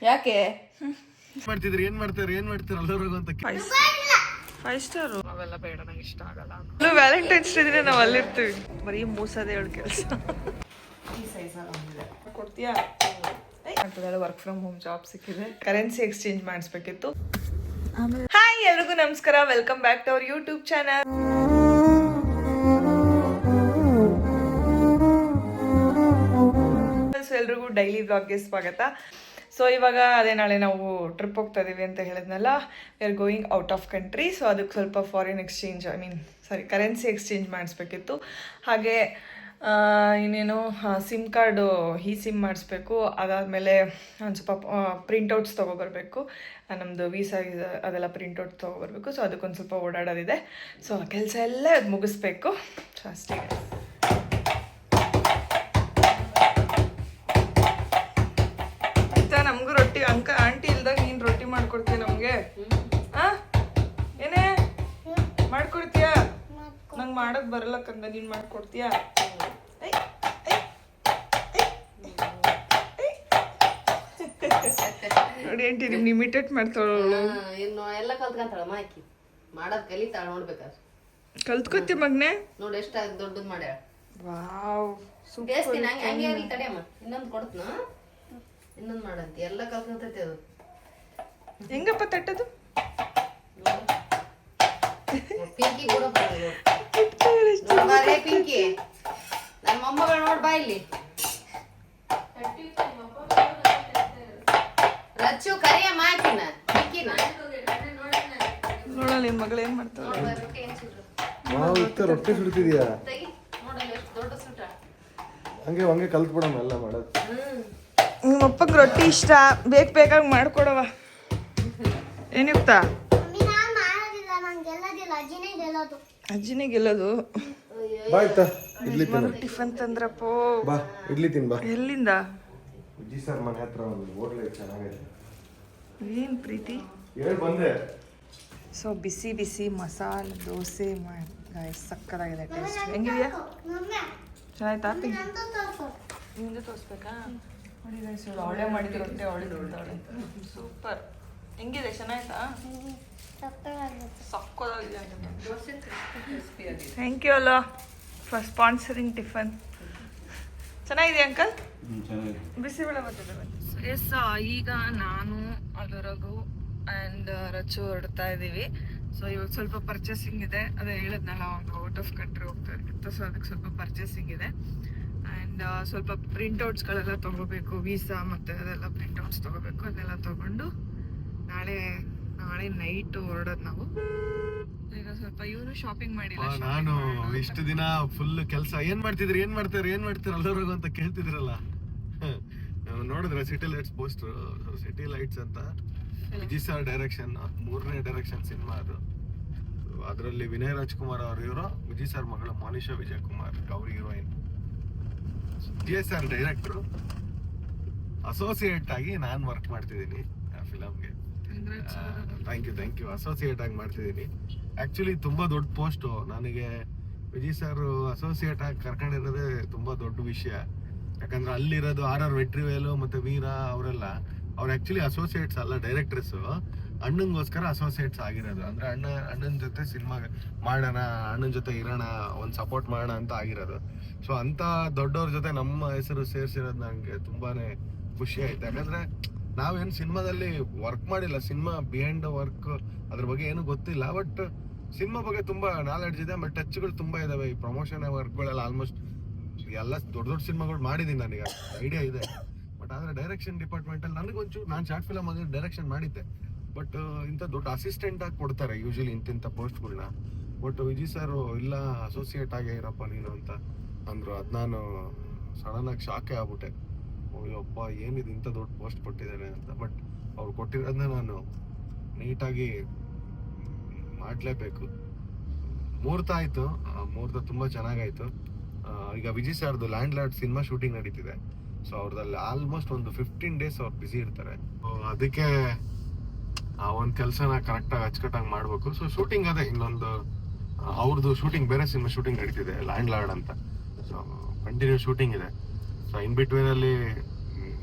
ಯಾಕೆ ಮಾಡ್ತಿದ್ರಿ ಏನ್ ಮಾಡ್ತಾರೆ ಅಲ್ಲೋರ್ಗು ಅಂತ 5 ಸ್ಟಾರ್ ಅವೆಲ್ಲ ಬೇಡ, ನಂಗೆ ಇಷ್ಟ ಆಗಲ್ಲ. ವ್ಯಾಲೆಂಟೈನ್ಸ್ ಡೇ ದಿನ ನಾವು ಅಲ್ಲಿರ್ತೀವಿ, ಬರೀ ಮೂಸದೇ ಹೇಳ ಕೆಲಸ. ಈ ಸೈಜಲ್ಲಿ ಕೊಡ್ತೀಯಾ? ವರ್ಕ್ ಫ್ರಮ್ ಹೋಮ್ ಜಾಬ್ ಸಿಕ್ಕಿದೆ, ಕರೆನ್ಸಿ ಎಕ್ಸ್ಚೇಂಜ್ ಮಾಡಿಸ್ಬೇಕಿತ್ತು. ಹಾಯ್ ಎಲ್ರಿಗೂ ನಮಸ್ಕಾರ, welcome back to our YouTube channel. ಎಲ್ರಿಗೂ ಡೈಲಿ ವ್ಲಾಗ್ಗೆ ಸ್ವಾಗತ. ಸೊ ಇವಾಗ ಅದೇ ನಾಳೆ ನಾವು ಟ್ರಿಪ್ ಹೋಗ್ತಾ ಇದೀವಿ ಅಂತ ಹೇಳಿದ್ನಲ್ಲ, we are going out of country. So ಅದಕ್ಕೆ ಸ್ವಲ್ಪ ಫಾರಿನ್ ಎಕ್ಸ್ಚೇಂಜ್ ಕರೆನ್ಸಿ ಎಕ್ಸ್ಚೇಂಜ್ ಮಾಡಿಸ್ಬೇಕಿತ್ತು. ಹಾಗೆ ಇನ್ನೇನು ಸಿಮ್ ಕಾರ್ಡು ಸಿಮ್ ಮಾಡಿಸ್ಬೇಕು. ಅದಾದಮೇಲೆ ಒಂದು ಸ್ವಲ್ಪ ಪ್ರಿಂಟೌಟ್ಸ್ ತೊಗೊಬರ್ಬೇಕು, ನಮ್ಮದು ವೀಸಾ ಅದೆಲ್ಲ ಪ್ರಿಂಟೌಟ್ ತೊಗೊಬರ್ಬೇಕು. ಸೊ ಅದಕ್ಕೊಂದು ಸ್ವಲ್ಪ ಓಡಾಡೋದಿದೆ. ಸೊ ಕೆಲಸ ಎಲ್ಲ ಮುಗಿಸ್ಬೇಕು. ಸೊ ಅಷ್ಟೇ. ನಮಗೂ ರೊಟ್ಟಿ ಆಂಟಿ ಇಲ್ದಾಗ ನೀನು ರೊಟ್ಟಿ ಮಾಡ್ಕೊಡ್ತೀಯ ನಮಗೆ? ಏನೇ ಮಾಡ್ಕೊಡ್ತೀಯಾ? ನಂಗೆ ಮಾಡೋದು ಬರಲ್ಲ ಕಂದ, ನೀನು ಮಾಡ್ಕೊಡ್ತೀಯಾ? ನೋಡಿ ಆಂಟಿ ನಿಮ್ಗೆ ಇಮಿಟೇಟ್ ಮಾಡ್ತಾಳು. ಇನ್ನು ಎಲ್ಲ ಕಲ್ತ್ಕೊಂತಾಳ ಮಾಕಿ ಮಾಡೋದು ಕಲಿತಾಳ. ನೋಡ್ಬೇಕಾದ್ರೆ ಕಲ್ತ್ಕೊತಿ ಮಗ್ನೆ. ನೋಡಿ ಎಷ್ಟು ದೊಡ್ಡದು ಮಾಡ್ಯಾಳ. ವಾವ್ ಬೇಸ್ತೀನಿ ಹಂಗೆ ಇರ್ಲಿ ತಡೆಯಮ್ಮ. ಇನ್ನೊಂದು ಕೊಡ್ತನ, ಇನ್ನೊಂದು ಮಾಡಂತಿ. ಎಲ್ಲ ಕಲ್ತ್ಕೊಂತೈತಿ ಅದು. ಹೆಂಗಪ್ಪ ತಟ್ಟದು? ಪಿಂಕಿ ಕೂಡ ಬರೇ ಪಿಂಕಿ ನನ್ನ ಮೊಮ್ಮಗಳು ನೋಡ್ ಬಾ ಇಲ್ಲಿ. ರಚ್ಚು ಕರಿಯ ಮಾಕಿನ ಪಿಂಕಿನ ನೋಡಲ್ಲ ನಿನ್ ಮಗಳು ಏನ್ ಮಾಡ್ತಾಳೆ. ರೊಟ್ಟಿ ಸುಡ್ತಿದ್ಯಾ? ನೋಡಲ್ಲ ಎಷ್ಟು ದೊಡ್ಡ ಸುಟ. ಹಂಗೆ ಕಲ್ತ್ಬಿಡೋಣ ಎಲ್ಲ ಮಾಡೋದು. ನಿಮ್ಮಪ್ಪಗೆ ರೊಟ್ಟಿ ಇಷ್ಟ, ಬೇಕಾಗಿ ಮಾಡ್ಕೊಡವ. ಏನಿತ್ತ? ಅಜ್ಜಿನೇ ಗೆಲ್ಲೋದು. ಟಿಫನ್ ತಂದ್ರಪ್ಪೋ. ಬಾ ಇಡ್ಲಿ ತಿನ್ ಬಾ. ಎಲ್ಲಿಂದ? ವಿಜಿ ಸರ್ ಮನೆ ಹತ್ರ ಒಂದು ಹೋಟ್ಲ್ ಚೆನ್ನಾಗಿದೆ. ಏನ್ ಪ್ರೀತಿ ಹೇಳಿ ಬಂದೆ. ಸೊ ಬಿಸಿ ಬಿಸಿ ಮಸಾಲೆ ದೋಸೆ ಮಾಡಿ ಸಕ್ಕತ್ತಾಗಿದೆ. ಟೇಸ್ಟ್ ಹೆಂಗಿದೆಯಾ? ಚೆನ್ನಾಯ್ತಾ? ನಿಂದು ತೋರಿಸ್ಬೇಕಾ? ನೋಡಿ ಗೈಸ್, ಅವಳೇ ಮಾಡಿದ ರೊಟ್ಟಿ ಅವಳೇ ನೋಡ್ತಾಳೆ. ಸೂಪರ್. ಹೆಂಗಿದೆ? ಚೆನ್ನಾಯ್ತಾ? ಸಕ್ಕತ್ತಾಗಿದೆ. ಥ್ಯಾಂಕ್ ಯು ಅಲ್ಲ ಫಾರ್ ಸ್ಪಾನ್ಸರಿಂಗ್ ಟಿಫನ್. ಚೆನ್ನಾಗಿದೆ ಅಂಕಲ್? ಬಿಸಿಬೇಳೆ ಬರ್ತದೆ. ಎಸ್, ಈಗ ನಾನು ಅದರಗು ಆ್ಯಂಡ್ ರಚು ಹೊರಡ್ತಾ ಇದ್ದೀವಿ. ಸೊ ಇವಾಗ ಸ್ವಲ್ಪ ಪರ್ಚೇಸಿಂಗ್ ಇದೆ. ಅದೇ ಹೇಳಿದ್ನಲ್ಲ, ಒಂದು ಔಟ್ ಆಫ್ ಕಂಟ್ರಿ ಹೋಗ್ತಾ ಇರ್ತಿತ್ತು. ಸೊ ಅದಕ್ಕೆ ಸ್ವಲ್ಪ ಪರ್ಚೇಸಿಂಗ್ ಇದೆ. ಆ್ಯಂಡ್ ಸ್ವಲ್ಪ ಪ್ರಿಂಟೌಟ್ಸ್ಗಳೆಲ್ಲ ತೊಗೋಬೇಕು, ವೀಸಾ ಮತ್ತು ಅದೆಲ್ಲ ಪ್ರಿಂಟೌಟ್ಸ್ ತೊಗೋಬೇಕು. ಅದೆಲ್ಲ ತೊಗೊಂಡು ನಾಳೆ ನೈಟ್ ಹೊರಡೋದು ನಾವು. ಈಗ ಸ್ವಲ್ಪ ಇವನು ಶಾಪಿಂಗ್ ಮಾಡಿಲ್ಲ. ನಾನು ಇಷ್ಟು ದಿನ ಫುಲ್ ಕೆಲಸ ಏನ್ ಮಾಡ್ತಾರೆ ಅಲ್ಲೋರ್ಗು ಅಂತ ಕೇಳ್ತಿದ್ರಲ್ಲ. ನೋಡಿದ್ರೆ city lights poster, city lights ಅಂತ ವಿಜಿ ಸರ್ ಡೈರೆಕ್ಷನ್, 3ನೇ ಡೈರೆಕ್ಷನ್ ಸಿನಿಮಾ ಅದು. ಅದರಲ್ಲಿ ವಿನಯ್ ರಾಜ್ಕುಮಾರ್ ಅವ್ರ ಹೀರೋ, ವಿಜಿ ಸರ್ ಮಗಳು ಮೋನಿಶಾ ವಿಜಯ್ ಕುಮಾರ್ ಅವ್ರ ಹೀರೋಯಿನ್. TSR ಡೈರೆಕ್ಟ್ರು, ಅಸೋಸಿಯೇಟ್ ಆಗಿ ನಾನು ವರ್ಕ್ ಮಾಡ್ತಿದ್ದೀನಿ ಆ ಫಿಲಮ್ಗೆ. Thank you. ಅಸೋಸಿಯೇಟ್ ಆಗಿ ಮಾಡ್ತಿದ್ದೀನಿ. ಆಕ್ಚುಲಿ ತುಂಬಾ ದೊಡ್ಡ ಪೋಸ್ಟು. ನನಗೆ ವಿಜಯ್ ಸರ್ ಅಸೋಸಿಯೇಟ್ ಆಗಿ ಕರ್ಕೊಂಡಿರೋದೇ ತುಂಬಾ ದೊಡ್ಡ ವಿಷಯ. ಯಾಕಂದ್ರೆ ಅಲ್ಲಿರೋದು RR ವೆಟ್ರಿವೇಲು ಮತ್ತೆ ವೀರ ಅವರೆಲ್ಲ ಅವ್ರು ಆಕ್ಚುಲಿ ಅಸೋಸಿಯೇಟ್ಸ್ ಅಲ್ಲ, ಡೈರೆಕ್ಟರ್ಸ್. ಅಣ್ಣಂಗೋಸ್ಕರ ಅಸೋಸಿಯೇಟ್ಸ್ ಆಗಿರೋದು. ಅಂದ್ರೆ ಅಣ್ಣನ ಜೊತೆ ಸಿನಿಮಾ ಮಾಡೋಣ, ಅಣ್ಣನ ಜೊತೆ ಇರೋಣ, ಒಂದು ಸಪೋರ್ಟ್ ಮಾಡೋಣ ಅಂತ ಆಗಿರೋದು. ಸೊ ಅಂತ ದೊಡ್ಡವ್ರ ಜೊತೆ ನಮ್ಮ ಹೆಸರು ಸೇರಿಸಿರೋದು ನನಗೆ ತುಂಬಾನೇ ಖುಷಿ ಆಯ್ತು. ಯಾಕಂದ್ರೆ ನಾವೇನು ಸಿನಿಮಾದಲ್ಲಿ ವರ್ಕ್ ಮಾಡಿಲ್ಲ, ಸಿನಿಮಾ ಬಿಹೈಂಡ್ ವರ್ಕ್ ಅದ್ರ ಬಗ್ಗೆ ಏನು ಗೊತ್ತಿಲ್ಲ. ಬಟ್ ಸಿನಿಮಾ ಬಗ್ಗೆ ತುಂಬಾ ನಾಲೆಡ್ಜ್ ಇದೆ, ಬಟ್ ಟಚ್ಗಳು ತುಂಬಾ ಇದಾವೆ. ಈ ಪ್ರಮೋಷನ್ ವರ್ಕ್ಗಳೆಲ್ಲ ಆಲ್ಮೋಸ್ಟ್ ಎಲ್ಲ ದೊಡ್ಡ ಸಿನಿಮಾಗಳು ಮಾಡಿದ್ದೀನಿ, ನನಗೆ ಐಡಿಯಾ ಇದೆ. ಬಟ್ ಆದ್ರೆ ಡೈರೆಕ್ಷನ್ ಡಿಪಾರ್ಟ್ಮೆಂಟ್ ಅಲ್ಲಿ ನನಗೊಂಚೂರು, ನಾನು ಶಾರ್ಟ್ ಫಿಲಮ್ ಆಗಿ ಡೈರೆಕ್ಷನ್ ಮಾಡಿದ್ದೆ. ಬಟ್ ಇಂಥ ದೊಡ್ಡ ಅಸಿಸ್ಟೆಂಟ್ ಆಗಿ ಕೊಡ್ತಾರೆ ಯೂಶಲಿ ಇಂತಿಂಥ ಪೋಸ್ಟ್ಗಳನ್ನ. ಬಟ್ ವಿಜಯ್ ಸರ್ ಇಲ್ಲ, ಅಸೋಸಿಯೇಟ್ ಆಗೇ ಇರಪ್ಪ ನೀನು ಅಂತ ಅಂದ್ರು. ಅದು ನಾನು ಸಡನ್ ಆಗಿ ಶಾಕೇ ಆಗ್ಬಿಟ್ಟೆ. ಅಯ್ಯಪ್ಪ, ಏನಿದು ಇಂಥ ದೊಡ್ಡ ಪೋಸ್ಟ್ ಕೊಟ್ಟಿದ್ದಾರೆ ಅಂತ. ಬಟ್ ಅವ್ರು ಕೊಟ್ಟಿರೋದನ್ನ ನಾನು ನೀಟಾಗಿ ಮಾಡಲೇಬೇಕು. ಮುಹೂರ್ತ ಆಯಿತು, ಮುಹೂರ್ತ ತುಂಬ ಚೆನ್ನಾಗಾಯಿತು. ಈಗ ವಿಜಯ್ ಸರ್ದು ಲ್ಯಾಂಡ್ ಲಾರ್ಡ್ ಸಿನಿಮಾ ಶೂಟಿಂಗ್ ನಡೀತಿದೆ. ಸೊ ಅವ್ರದಲ್ಲಿ ಆಲ್ಮೋಸ್ಟ್ ಒಂದು 15 days ಅವ್ರು ಬ್ಯುಸಿ ಇರ್ತಾರೆ. ಅದಕ್ಕೆ ಆ ಒಂದು ಕೆಲಸನ ಕರೆಕ್ಟಾಗಿ ಅಚ್ಚುಕಟ್ಟಾಗಿ ಮಾಡಬೇಕು. ಸೊ ಶೂಟಿಂಗ್ ಅದೇ, ಇನ್ನೊಂದು ಅವ್ರದ್ದು ಶೂಟಿಂಗ್, ಬೇರೆ ಸಿನಿಮಾ ಶೂಟಿಂಗ್ ನಡೀತಿದೆ ಲ್ಯಾಂಡ್ ಲಾರ್ಡ್ ಅಂತ. ಸೊ ಕಂಟಿನ್ಯೂ ಶೂಟಿಂಗ್ ಇದೆ. ಸೊ ಇನ್ ಬಿಟ್ವೀನಲ್ಲಿ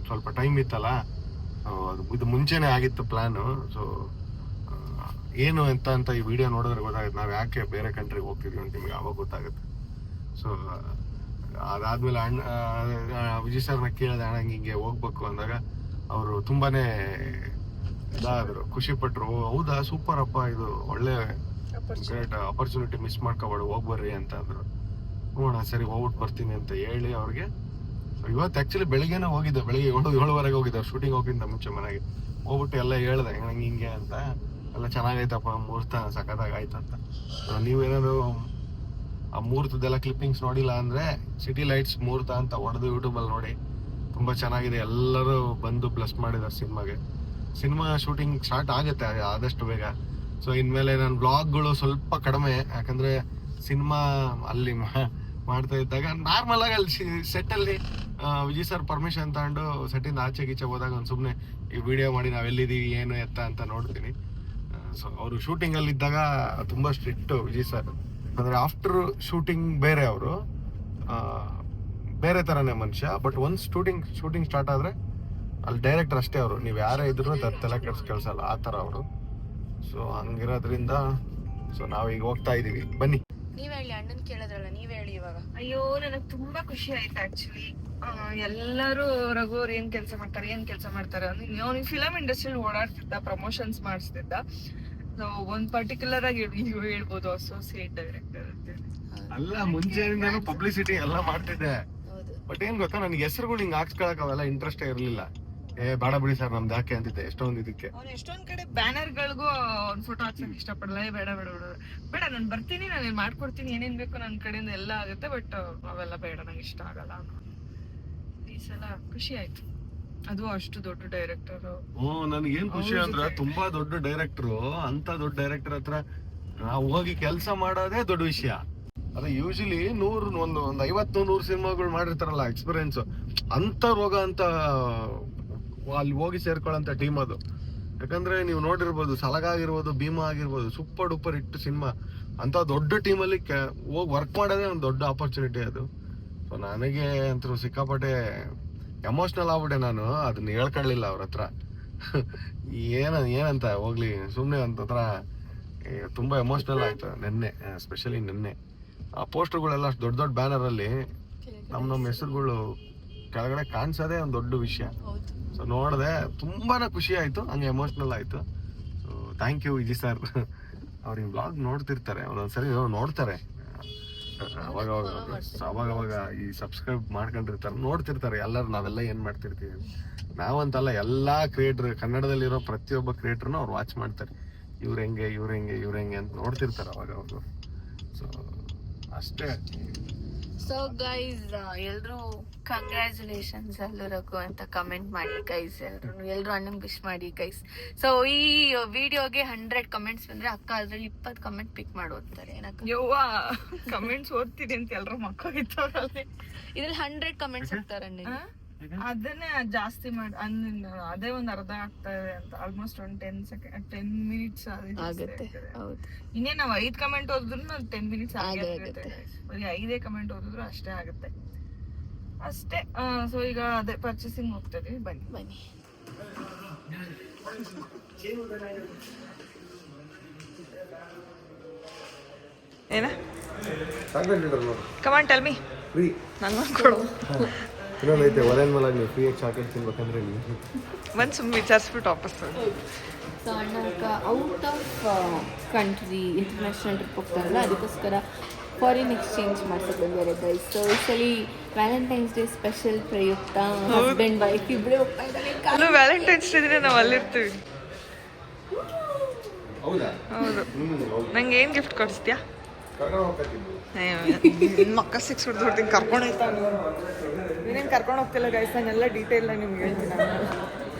ಸ್ವಲ್ಪ ಟೈಮ್ ಇತ್ತಲ್ಲ, ಇದು ಮುಂಚೆನೆ ಆಗಿತ್ತು ಪ್ಲಾನು. ಸೊ ಏನು ಅಂತ ಈ ವಿಡಿಯೋ ನೋಡಿದ್ರೆ ಗೊತ್ತಾಗುತ್ತೆ ನಾವು ಯಾಕೆ ಬೇರೆ ಕಂಟ್ರಿಗೆ ಹೋಗ್ತಿದ್ವಿ ಅಂತ ನಿಮಗೆ ಅವಾಗ ಗೊತ್ತಾಗುತ್ತೆ. ಸೊ ಅದಾದ್ಮೇಲೆ ವಿಜಯ್ ಸರ್ನ ಕೇಳಿದೆ, ಅಣ್ಣ ಹಿಂಗೆ ಹೋಗ್ಬೇಕು ಅಂದಾಗ ಅವರು ತುಂಬಾನೇ ಇದಾದ್ರು, ಖುಷಿ ಪಟ್ರು. ಹೌದಾ, ಸೂಪರ್ ಅಪ್ಪ, ಇದು ಒಳ್ಳೆ ಗ್ರೇಟ್ ಅಪರ್ಚುನಿಟಿ, ಮಿಸ್ ಮಾಡ್ಕೋಬೇಡ, ಹೋಗ್ಬರ್ರಿ ಅಂತ ಅಂದ್ರು. ಹ್ಞೂ ಸರಿ ಹೋಗ್ಬಿಟ್ಟು ಬರ್ತೀನಿ ಅಂತ ಹೇಳಿ ಅವ್ರಿಗೆ. ಇವತ್ತು ಆಕ್ಚುಲಿ ಬೆಳಿಗ್ಗೆನೇ ಹೋಗಿದ್ದೆ, ಬೆಳಿಗ್ಗೆ 7:30 ಹೋಗಿದ್ದೆ, ಶೂಟಿಂಗ್ ಹೋಗಿದ್ದ ಮುಂಚೆ ಮನೆಗೆ ಹೋಗ್ಬಿಟ್ಟು ಎಲ್ಲ ಹೇಳ್ದೆ ಹಿಂಗೆ ಅಂತ. ಎಲ್ಲ ಚೆನ್ನಾಗೈತಪ್ಪ, ಮುಹೂರ್ತ ಸಖತ್ತಾಗಿ ಆಯ್ತು ಅಂತ. ನೀವೇನಾದ್ರು ಆ ಮುಹೂರ್ತದೆಲ್ಲ ಕ್ಲಿಪ್ಪಿಂಗ್ಸ್ ನೋಡಿಲ್ಲ ಅಂದ್ರೆ ಸಿಟಿ ಲೈಟ್ಸ್ ಮುಹೂರ್ತ ಅಂತ ಹೊಡೆದು ಯೂಟ್ಯೂಬಲ್ಲಿ ನೋಡಿ, ತುಂಬಾ ಚೆನ್ನಾಗಿದೆ. ಎಲ್ಲರೂ ಬಂದು ಬ್ಲೆಸ್ ಮಾಡಿದ್ದಾರೆ ಸಿನಿಮಾಗೆ. ಸಿನಿಮಾ ಶೂಟಿಂಗ್ ಸ್ಟಾರ್ಟ್ ಆಗುತ್ತೆ ಆದಷ್ಟು ಬೇಗ. ಸೊ ಇನ್ಮೇಲೆ ನನ್ನ ಬ್ಲಾಗ್ಗಳು ಸ್ವಲ್ಪ ಕಡಿಮೆ, ಯಾಕಂದ್ರೆ ಸಿನಿಮಾ ಅಲ್ಲಿ ಮಾಡ್ತಾ ಇದ್ದಾಗ ನಾರ್ಮಲ್ ಆಗಿ ಅಲ್ಲಿ ಸೆಟ್ ಅಲ್ಲಿ ವಿಜಯ್ ಸರ್ ಪರ್ಮಿಷನ್ ತಗೊಂಡು ಸೆಟ್ಟಿಂದ ಆಚೆ ಗೀಚೆ ಹೋದಾಗ ಒಂದು ಸುಮ್ಮನೆ ಈ ವಿಡಿಯೋ ಮಾಡಿ ನಾವೆಲ್ಲಿದ್ದೀವಿ ಏನು ಎತ್ತ ಅಂತ ನೋಡ್ತೀನಿ. ಸೊ ಅವರು ಶೂಟಿಂಗ್ ಅಲ್ಲಿ ಇದ್ದಾಗ ತುಂಬಾ ಸ್ಟ್ರಿಕ್ಟ್ ವಿಜಯ್ ಸರ್. ಅಂದ್ರೆ ಆಫ್ಟರ್ ಶೂಟಿಂಗ್ ಬೇರೆ, ಅವರು ಬೇರೆ ತರನೇ ಮನುಷ್ಯ. ಬಟ್ ಒಂದ್ ಶೂಟಿಂಗ್ ಸ್ಟಾರ್ಟ್ ಆದ್ರೆ ಅಲ್ಲಿ ಡೈರೆಕ್ಟರ್ ಅಷ್ಟೇ ಅವರು, ನೀವು ಯಾರೇ ಇದ್ರು ತಲೆ ಕೆಲ್ಸಲ್ಲ ಆ ತರ ಅವರು. ಸೊ ಹಂಗಿರೋದ್ರಿಂದ ಸೊ ನಾವೀಗ ಹೋಗ್ತಾ ಇದೀವಿ, ಬನ್ನಿ. ನೀವ್ ಹೇಳಿ, ಅಣ್ಣನ್ ಕೇಳಿದ್ರಲ್ಲ, ನೀವ್ ಹೇಳಿ ಇವಾಗ. ಅಯ್ಯೋ ನನಗೆ ತುಂಬಾ ಖುಷಿ ಆಯ್ತು ಆಕ್ಚುಲಿ. ಎಲ್ಲರೂ ರಘು ಅವ್ರು ಏನ್ ಕೆಲಸ ಮಾಡ್ತಾರೆ ಅವ್ನು ಫಿಲಂ ಇಂಡಸ್ಟ್ರಿಯಲ್ಲಿ ಓಡಾಡ್ತಿದ್ದ, ಪ್ರಮೋಷನ್ಸ್ ಮಾಡಿಸ್ತಿದ್ದ. ಸೊ ಒಂದ್ ಪರ್ಟಿಕ್ಯುಲರ್ ಆಗಿ ಹೇಳ್ಬೋದು ಅಸೋಸಿಯೇಟ್ ಡೈರೆಕ್ಟರ್ ಅಂತ. ಅಲ್ಲ, ಮುಂಚೆಯಿಂದಾನು ಪಬ್ಲಿಸಿಟಿ ಎಲ್ಲ ಮಾಡ್ತಿದ್ದೆ. ಬಟ್ ಏನ್ ಗೊತ್ತಾ, ನನಗೆ ಹೆಸರುಗಳು ಹಿಂಗ್ ಹಾಕ್ಸ್ಕೊಳಕ್ ಅವೆಲ್ಲ ಇಂಟ್ರೆಸ್ಟ್ ಇರ್ಲಿಲ್ಲ. ಬೇಡ ಬಿಡಿ ಸರ್ ನಮ್ದು ಯಾಕೆ ಅಂತಿದ್ದೆ ಎಷ್ಟೊಂದು ಇದಕ್ಕೆ. ಅವ್ನು ಎಷ್ಟೊಂದ್ ಕಡೆ ಬ್ಯಾನರ್ ಗಳಿಗೂ ಅವ್ನ ಫೋಟೋ ಹಾಕ್ಸಕ್ ಇಷ್ಟಪಡಲ್ಲ. ಬೇಡ ನಾನು ಬರ್ತೀನಿ, ನಾನು ಮಾಡ್ಕೊಡ್ತೀನಿ, ಏನೇನ್ ಬೇಕು ನನ್ನ ಕಡೆಯಿಂದ ಎಲ್ಲ ಆಗುತ್ತೆ, ಬಟ್ ಅವೆಲ್ಲ ಬೇಡ, ನಂಗೆ ಇಷ್ಟ ಆಗಲ್ಲ. ಈ ಸಲ ಖುಷಿ ಆಯ್ತು, ಅದು ಅಷ್ಟು ದೊಡ್ಡ ಡೈರೆಕ್ಟರ್. ನನ್ಗೇನ್ ಖುಷಿ ಅಂದ್ರೆ ತುಂಬಾ ದೊಡ್ಡ ಡೈರೆಕ್ಟರ್, ಅಂತ ದೊಡ್ಡ ಡೈರೆಕ್ಟರ್ ಹತ್ರ ನಾವು ಹೋಗಿ ಕೆಲಸ ಮಾಡೋದೇ ದೊಡ್ಡ ವಿಷಯ. ಅದೇ ಯೂಶಲಿ ಒಂದು 50-100 ಸಿನಿಮಾಗಳು ಮಾಡಿರ್ತಾರಲ್ಲ ಎಕ್ಸ್ಪೀರಿಯನ್ಸ್, ಅಂತವ್ರು ಹೋಗೋ ಅಂತ ಅಲ್ಲಿ ಹೋಗಿ ಸೇರ್ಕೊಳ್ಳೋಂಥ ಟೀಮ್ ಅದು. ಯಾಕಂದ್ರೆ ನೀವು ನೋಡಿರ್ಬೋದು, ಸಲಗ ಆಗಿರ್ಬೋದು, ಭೀಮಾ ಆಗಿರ್ಬೋದು, ಸೂಪರ್ ಡೂಪರ್ ಹಿಟ್ ಸಿನಿಮಾ. ಅಂತ ದೊಡ್ಡ ಟೀಮಲ್ಲಿ ಹೋಗಿ ವರ್ಕ್ ಮಾಡೋದೇ ಒಂದು ದೊಡ್ಡ ಆಪರ್ಚುನಿಟಿ ಅದು. ಸೊ ನನಗೆ ಅಂತೂ ಸಿಕ್ಕಾಪಟ್ಟೆ ಎಮೋಷ್ನಲ್ ಆಗ್ಬಿಟ್ಟೆ. ನಾನು ಅದನ್ನ ಹೇಳ್ಕೊಳ್ಳಿಲ್ಲ ಅವ್ರ ಹತ್ರ. ಏನಂತ ಹೋಗ್ಲಿ ಸುಮ್ಮನೆ ಅಂತಂದ್ರ ತುಂಬಾ ಎಮೋಷ್ನಲ್ ಆಯ್ತು ನೆನ್ನೆ, ಸ್ಪೆಷಲಿ ನೆನ್ನೆ. ಆ ಪೋಸ್ಟರ್ಗಳೆಲ್ಲ ಅಷ್ಟು ದೊಡ್ಡ ಬ್ಯಾನರ್ ಅಲ್ಲಿ ನಮ್ಮ ಹೆಸರುಗಳು ಕೆಳಗಡೆ ಕಾಣಿಸೋದೇ ಒಂದು ದೊಡ್ಡ ವಿಷಯ. ಸೊ ನೋಡಿದೆ, ತುಂಬಾನೇ ಖುಷಿ ಆಯ್ತು, ಹಂಗೆ ಎಮೋಷ್ನಲ್ ಆಯ್ತು. So thank you Vijay sir. ಅವ್ರ ಈ ಬ್ಲಾಗ್ ನೋಡ್ತಿರ್ತಾರೆ, ಒಂದೊಂದ್ಸರಿ ನೋಡ್ತಾರೆ, ಅವಾಗ ಈ ಸಬ್ಸ್ಕ್ರೈಬ್ ಮಾಡ್ಕೊಂಡಿರ್ತಾರೆ, ನೋಡ್ತಿರ್ತಾರೆ ಎಲ್ಲರೂ ನಾವೆಲ್ಲ ಏನ್ ಮಾಡ್ತಿರ್ತೀವಿ. ನಾವಂತಲ್ಲ, ಎಲ್ಲಾ ಕ್ರಿಯೇಟರ್, ಕನ್ನಡದಲ್ಲಿರೋ ಪ್ರತಿಯೊಬ್ಬ ಕ್ರಿಯೇಟರ್ನ ಅವ್ರು ವಾಚ್ ಮಾಡ್ತಾರೆ. ಇವ್ರ ಹೆಂಗೆ ಅಂತ ನೋಡ್ತಿರ್ತಾರೆ ಅವಾಗ ಅವರು. ಸೊ ಅಷ್ಟೇ. ಸೊ ಗೈಸ್, ಎಲ್ರು ಕಂಗ್ರ್ಯಾಚುಲೇಷನ್ಸ್ ರಘು ಅಂತ ಕಮೆಂಟ್ ಮಾಡಿ ಗೈಸ್. ಎಲ್ರು ಅಣ್ಣಂಗೆ ವಿಶ್ ಮಾಡಿ ಗೈಸ್. ಸೊ ಈ ವಿಡಿಯೋಗೆ 100 ಕಮೆಂಟ್ಸ್ ಬಂದ್ರೆ ಅಕ್ಕ ಅದ್ರಲ್ಲಿ 20 ಕಮೆಂಟ್ ಪಿಕ್ ಮಾಡಿ ಓದ್ತಾರೆ. ಯವ್ವ ಕಮೆಂಟ್ಸ್ ಓದ್ತಿದೆ ಅಂತ ಎಲ್ರು ಮಕ್ಕಳಿಗೆ ಇದ್ರಲ್ಲಿ 100 ಕಮೆಂಟ್ಸ್ ಇರ್ತಾರೆ. ಅದನ್ನೇ ಜಾಸ್ತಿ ಮಾಡಿ ಅದೇ ಒಂದ್ ಅರ್ಧ ಆಗ್ತಾ ಇದೆ ಅಂತ. ಆಲ್ಮೋಸ್ಟ್ ಒಂದು 10 ಮಿನಿಟ್ಸ್ ಆಗುತ್ತೆ. ಇನ್ನೇ ನಾವ್ 5 ಕಮೆಂಟ್ ಓದಿದ್ರು 10 ಮಿನಿಟ್ಸ್ ಆಗುತ್ತೆ. 5 ಕಮೆಂಟ್ ಓದಿದ್ರು ಅಷ್ಟೇ ಆಗುತ್ತೆ ಅಷ್ಟೇ. ಸೊ ಈಗ ಅದೇ ಪರ್ಚೇಸಿಂಗ್ ಹೋಗ್ತದೆ, ಬನ್ನಿ. ಏನ ಕಮಾನ್ ಟೆಲ್ ಮಿ. ನಂಗೆ ಕೊಡು. ಇನ್ನೊಂದೈತೆ ಒಲೆನ್ ಮೇಲೆ ನೀವು ಫ್ರೀಯಾಗಿ ಚಾಕ್ಲೇಟ್ ತಿನ್ಬೇಕಂದ್ರೆ ಒಂದು ಸುಮ್ಮನೆ ವಿಚಾರಿಸ್ಬಿಟ್ಟು ವಾಪಸ್. ಸೊ ಅಣ್ಣ out of country international trip ಹೋಗ್ತಾರಲ್ಲ, ಅದಕ್ಕೋಸ್ಕರ ಫಾರಿನ್ ಎಕ್ಸ್ಚೇಂಜ್ ಮಾಡ್ಸಕ್ಕೆ ಬಂದಿದ್ದಾರೆ ಗೈಸ್. ಸೊ ಈ ಸಲ ವ್ಯಾಲೆಂಟೈನ್ಸ್ ಡೇ ಸ್ಪೆಷಲ್ ಪ್ರಯುಕ್ತ ಹಸ್ಬೆಂಡ್ ವೈಫ್ ಇಬ್ಬರೇ ಹೋಗ್ತಾ ಇದ್ದಾರೆ. ಅಲ್ಲೂ ವ್ಯಾಲೆಂಟೈನ್ಸ್ ಡೇ ದಿನ ನಾವು ಅಲ್ಲಿರ್ತೀವಿ. ಹೌದು. ನಂಗೆ ಏನು ಗಿಫ್ಟ್ ಕೊಡಿಸ್ತೀಯಾ? ಮಕ್ಕ 6 ಹೊಡ್ತೀನಿ ಕರ್ಕೊಂಡು ಹೋಗ್ತಾ. ನೀನೇನು ಕರ್ಕೊಂಡು ಹೋಗ್ತಿಲ್ಲ ಗೈಸ್, ನಾನೆಲ್ಲ ಡೀಟೇಲ್ ನಿಮ್ಗೆ ಹೇಳ್ತೀನಿ.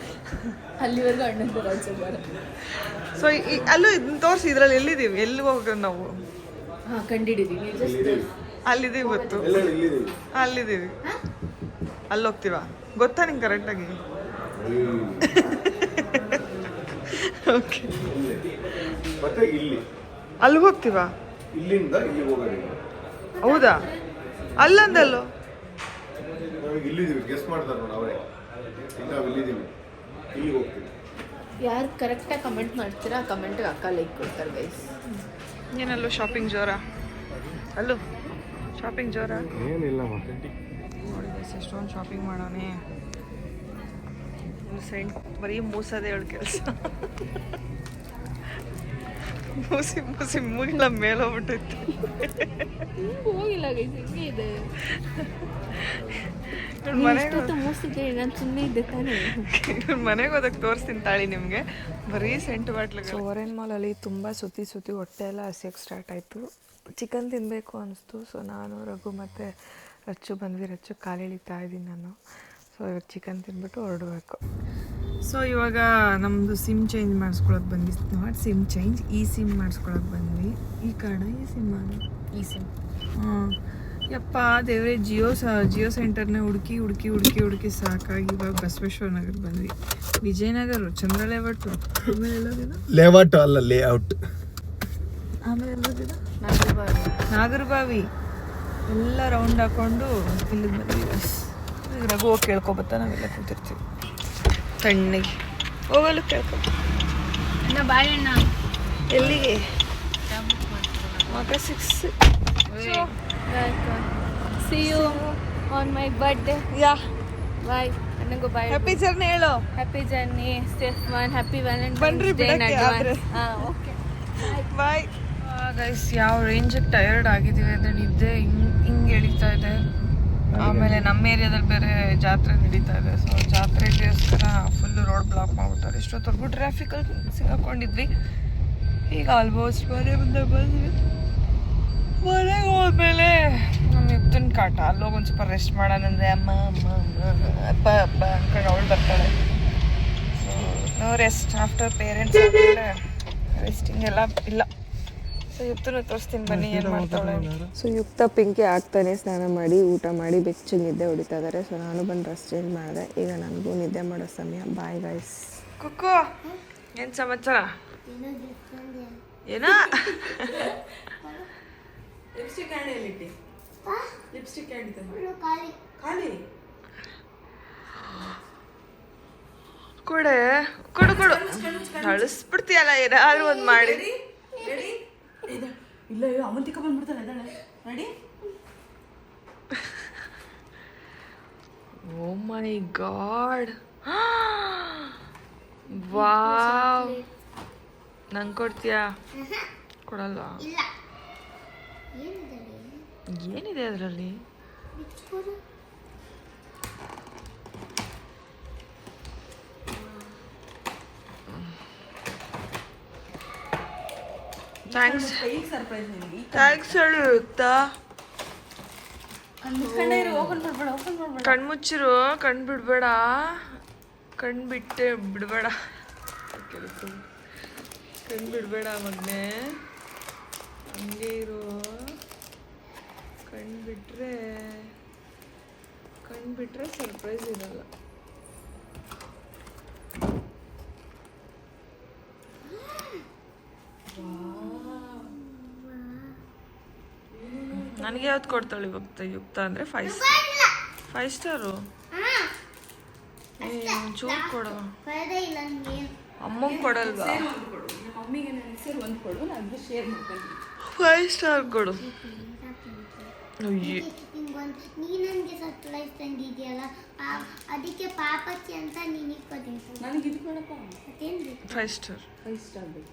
ಅಲ್ಲಿವರೆಗೂ ಅಣ್ಣಂದು ರಾಜ್ಯಭಾರ. ಸೊ ಅಲ್ಲೂ ಇದನ್ನ ತೋರಿಸಿ, ಇದ್ರಲ್ಲಿ ಎಲ್ಲಿದ್ದೀವಿ, ಎಲ್ಲಿ ಹೋಗೋದು ನಾವು? ಹಾಂ, ಕಂಡಿದ್ದೀವಿ. ಅಲ್ಲಿದ್ದೀವಿ, ಗೊತ್ತು, ಅಲ್ಲಿದ್ದೀವಿ. ಅಲ್ಲಿ ಹೋಗ್ತೀವ ಗೊತ್ತಾ ನಿಂಗೆ ಕರೆಕ್ಟಾಗಿ? ಓಕೆ, ಅಲ್ಲಿ ಹೋಗ್ತೀವಾ? ಇಲ್ಲಿಂದ ಇಲ್ಲಿ ಹೋಗೋದು. ಹೌದಾ? ಅಲ್ಲಂದಲ್ಲೋ ಇಲ್ಲಿದ್ದೀವಿ, ಗೆಸ್ ಮಾಡ್ತಾರೆ ನೋಡಿ ಅವರೇ. ನಾವು ಇಲ್ಲಿದ್ದೀವಿ. ಇಲ್ಲಿಗೆ ಹೋಗ್ತೀನಿ. ಯಾರು ಕರೆಕ್ಟಾಗಿ ಕಮೆಂಟ್ ಮಾಡ್ತೀರಾ ಆ ಕಮೆಂಟಿಗೆ ಅಕ್ಕ ಲೈಕ್ ಕೊಡ್ತಾರೆ ಗೈಸ್. ಏನಲ್ಲೂ ಶಾಪಿಂಗ್ ಜೋರ ಅಲ್ಲೂ ಶಾಪಿಂಗ್ ಜೋರ ಏನಿಲ್ಲ ಮತ್ತೆ ನೋಡಿ ಗೈಸ್ ಎಷ್ಟೊಂದು ಶಾಪಿಂಗ್ ಮಾಡೋಣ. ಸೆಂಟ್ ಬರೀ ಮೂಸೋದೇ ಹೇಳು ಕೆಲಸ. ಮೂಸಿ ಮೂಸಿ ಮೂಗಿಲ್ಲ ಮೇಲೆ ಹೋಗ್ಬಿಟ್ಟೈತಿ. ಹೋಗಿಲ್ಲ ಗೈಸ್, ಹಿಂಗೆ ಇದೆ ಮನೆಗೆ ಮೂಸಿಗೆ ನಾನು ಸುಮ್ಮನೆ ಇದ್ದೆ ತಾನೇ. ಮನೆಗೆ ಹೋದಾಗ ತೋರಿಸ್ತೀನಿ ತಾಳಿ ನಿಮಗೆ. ಬರೀ ಸೆಂಟ್ ಬಾಟ್ಲು. ಸೊ ಒರೆನ್ ಮಾಲಲ್ಲಿ ತುಂಬ ಸುತ್ತಿ ಹೊಟ್ಟೆ ಎಲ್ಲ ಹಸಿಯೋಕ್ಕೆ ಸ್ಟಾರ್ಟ್ ಆಯಿತು. ಚಿಕನ್ ತಿನ್ನಬೇಕು ಅನಿಸ್ತು. ಸೊ ನಾನು ರಘು ಮತ್ತು ರಚ್ಚು ಬಂದ್ವಿ. ರಚ್ಚು ಕಾಲು ಎಳಿತಾ ಇದ್ದೀನಿ ನಾನು. ಸೊ ಇವಾಗ ಚಿಕನ್ ತಿಂದ್ಬಿಟ್ಟು ಹೊರಡಬೇಕು. ಸೊ ಇವಾಗ ನಮ್ಮದು ಸಿಮ್ ಚೇಂಜ್ ಮಾಡಿಸ್ಕೊಳಕ್ಕೆ ಬಂದ್ವಿ. ನಾಟ್ ಸಿಮ್ ಚೇಂಜ್, ಈ ಸಿಮ್ ಮಾಡಿಸ್ಕೊಳಕ್ಕೆ ಬಂದ್ವಿ. ಈ ಕಾರ್ಡ ಈ ಸಿಮ್ ಈ ಸಿಮ್. ಹಾಂ ಯಪ್ಪ ದೇವ್ರೆ, ಜಿಯೋ ಸೆಂಟರ್ನೇ ಹುಡುಕಿ ಸಾಕಾಗಿ ಇವಾಗ ಬಸವೇಶ್ವರ ನಗರ ಬಂದ್ವಿ. ವಿಜಯನಗರ, ಚಂದ್ರ ಲೇಔಟು, ಆಮೇಲೆ ಎಲ್ಲೋದಿಲ್ಲ ಲೇಔಟ್ ಅಲ್ಲ ಲೇಔಟ್, ಆಮೇಲೆ ಎಲ್ಲೋದಿಲ್ಲ ನಾಗರಬಾವಿ ಎಲ್ಲ ರೌಂಡ್ ಹಾಕೊಂಡು ಇಲ್ಲಿಗೆ ಬಂದ್ವಿ. ಬಸ್ ರಘು ಹೋಗಿ ಕೇಳ್ಕೊಬತ್ತಾ, ನಾವೆಲ್ಲ ಕೂತಿರ್ತೀವಿ ತಣ್ಣಗೆ. ಹೋಗಲು ಕೇಳ್ಕೊ. ಅಣ್ಣ ಬಾಯ್ ಅಣ್ಣ. ಎಲ್ಲಿಗೆ? ಮಗ 6. See you on my birthday. ಯಾ Bye. ಅಣ್ಣಂಗೂ ಬಾಯ್. ಹ್ಯಾಪಿ ಜರ್ನಿ ಹೇಳು. Happy journey, safe one, happy valentine's ಬನ್ರಿ ಡೇ ಇನ್ ಬಿಡಕ್ಕೆ ಆದ್ರೆ. ಅಡ್ವಾನ್ಸ್. ಹಾಂ ಓಕೆ ಬಾಯ್. ಗೈಸ್ ಯಾವ ರೇಂಜಿಗೆ ಟಯರ್ಡ್ ಆಗಿದ್ದೀವಿ ಅಂದರೆ ನಿದ್ದೆ ಹಿಂಗೆ ಎಳಿತಾ ಇದೆ. ಆಮೇಲೆ ನಮ್ಮ ಏರಿಯಾದಲ್ಲಿ ಬೇರೆ ಜಾತ್ರೆ ನಡೀತಾ ಇದೆ. ಸೊ ಜಾತ್ರೆಗೋಸ್ಕರ ಫುಲ್ಲು ರೋಡ್ ಬ್ಲಾಕ್ ಮಾಡ್ಬಿಟ್ಟಾರೆ. ಇಷ್ಟೊತ್ತವರೆಗೂ ಟ್ರಾಫಿಕಲ್ಲಿ ಸಿಗಾಕೊಂಡಿದ್ವಿ. ಈಗ ಆಲ್ಮೋಸ್ಟ್ ಮನೆ ಮುಂದೆ ಬಂದ್ವಿ. ಮನೆಗೆ ಹೋದ್ಮೇಲೆ ನಮ್ಮ ಯುಕ್ತನ ಕಾಟ. ಅಲ್ಲೋಗಿ ಒಂದು ಸ್ವಲ್ಪ ರೆಸ್ಟ್ ಮಾಡೋಣ ಅಂದರೆ ಅಮ್ಮ ಅಪ್ಪ ಅಂದ್ಕೊಂಡು ಅವಳು ಬರ್ತಾಳೆ. So no rest after parents ಆದಮೇಲೆ ರೆಸ್ಟಿಂಗ್ ಎಲ್ಲ ಇಲ್ಲ. ಸೊ ಯುಕ್ತನ ತೋರಿಸ್ತೀನಿ ಬನ್ನಿ ಏನು ಮಾಡ್ತಾಳೆ. ಸೊ ಯುಕ್ತ ಪಿಂಕಿ ಆಗ್ತಾನೆ ಸ್ನಾನ ಮಾಡಿ ಊಟ ಮಾಡಿ ಬೆಚ್ಚಗೆ ನಿದ್ದೆ ಹೊಡಿತಾ ಇದ್ದಾರೆ. ಸೊ ನಾನು ಬಂದು ಡ್ರೆಸ್ ಚೇಂಜ್ ಮಾಡಿದೆ. ಈಗ ನನಗೂ ನಿದ್ದೆ ಮಾಡೋ ಸಮಯ. Bye guys. ಕುಕ್ಕು ಏನು ಸಮಾಚಾರ? ಏನೋ ಲಿಪ್ಸ್ಟಿಕ್ ಕ್ಯಾಂಡಿ ಎಲ್ಲಿಟ್ಟಿ? ಲಿಪ್ಸ್ಟಿಕ್ ಕ್ಯಾಂಡಿ ಖಾಲಿ ಕೊಡೆ ಕೊಡು ಅಳಿಸ್ಬಿಡ್ತೀಯಲ್ಲ ಏನಾದ್ರು ಒಂದು ಮಾಡಿ. ಇಲ್ಲ ಅವಂತಿಕ ಬಂದ್ಬಿಡ್ತಾಳೆ ಇದ್ದಾಳೆ ready. O my god, wow. ನಂಗೆ ಕೊಡ್ತೀಯಾ? ಕೊಡಲ್ವಾ? ಏನಿದೆ ಅದರಲ್ಲಿ? ಥ್ಯಾಂಕ್ಸ್ ಸರ್ಪ್ರೈಸ್ ನಿಮಗೆ. ಥ್ಯಾಂಕ್ಸ್ ಹೇಳುತ್ತಾ? ಓಪನ್ ಮಾಡ್ಬೇಡ. ಕಣ್ಮುಚ್ಚಿರು, ಕಣ್ ಬಿಡಬೇಡ, ಕಣ್ ಬಿಡಬೇಡ, ಕಣ್ ಬಿಡಬೇಡ ಮಗನೇ, ಹಂಗೆ ಇರು. ಕಣ್ ಬಿಟ್ರೆ ಸರ್ಪ್ರೈಸ್ ಇರಲ್ಲ. ನನಗೆ ಯಾವ್ದು ಕೊಡ್ತಾಳೆ ಇವಾಗ ಯುಕ್ತ ಅಂದರೆ 5 ಸ್ಟಾರು. ಚೂರು ಕೊಡು. ಅಮ್ಮಂಗೆ ಕೊಡಲ್ವಾ? ಮಮ್ಮಿಗೆ ನನಗೆ ಸೇರಿ ಒಂದು ಕೊಡು, ನಾನು ಶೇರ್ ಮಾಡ್ಕೊಂಡು 5 ಸ್ಟಾರ್ ಕೊಡು. ನೀನಂಗೆ ಸರ್ಪ್ರೈಸ್ ತಂದಿದ್ಯಲ್ಲ, ಅದಕ್ಕೆ ಪಾಪಚ್ಚಿ ಅಂತ ನಿನಗೆ ಕೊಡ್ತೀನಿ. ನನಗೆ ಇದು ಕೊಡಪ್ಪ. ಅದೇನು 5 ಸ್ಟಾರ್ 5 ಸ್ಟಾರ್ ಬೇಕು.